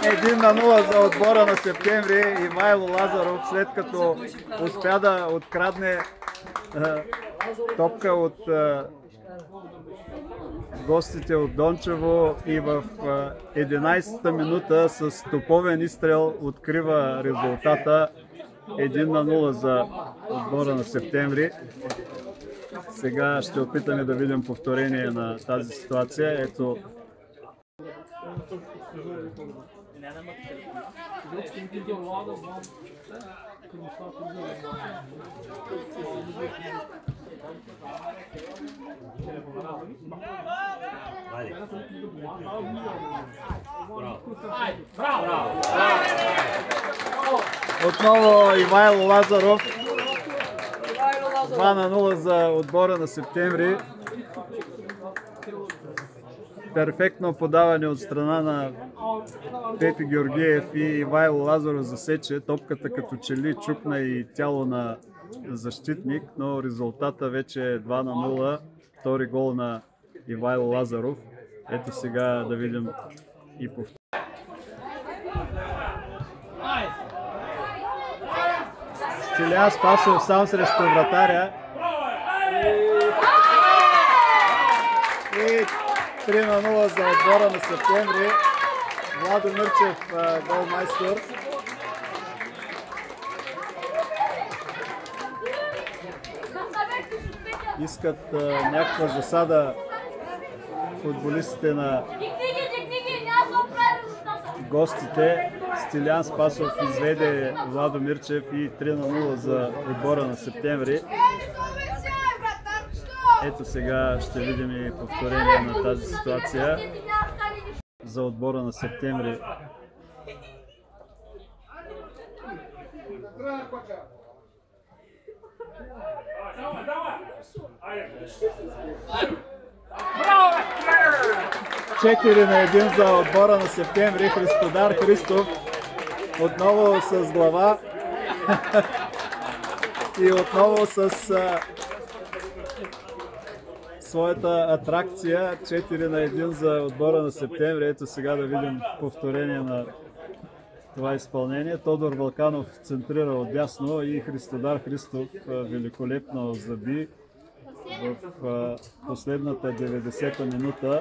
Един на нула за отбора на Септември. Ивайло Лазаров, след като успя да открадне топка от гостите от Дончево и в 11-та минута с топовен изстрел открива резултата. 1-0 за отбора на Септември. Сега ще опитаме да видим повторение на тази ситуация. Ето. Отново Ивайло Лазаров. 2-0 за отбора на Септември. Перфектно подаване от страна на Пепи Георгиев и Ивайло Лазаров засече. Топката като че ли чукна и тяло на защитник, но резултата вече е 2-0. Втори гол на Ивайло Лазаров. Ето сега да видим и повторение. Стилян Спасов сам срещу вратаря. И 3-0 за отбора на Септември. Владо Мирчев голмайстор. Искат някаква засада футболистите на гостите. Стилян Спасов изведе Владо Мирчев и 3-0 за отбора на Септември. Ето сега ще видим и повторение на тази ситуация за отбора на Септември. Четири на 1 за отбора на Септември. Христодар Христов отново с глава и отново с своята атракция. 4 на 1 за отбора на Септември. Ето сега да видим повторение на това изпълнение. Тодор Вълканов центрира отдясно и Христодар Христов великолепно заби в последната 90-та минута.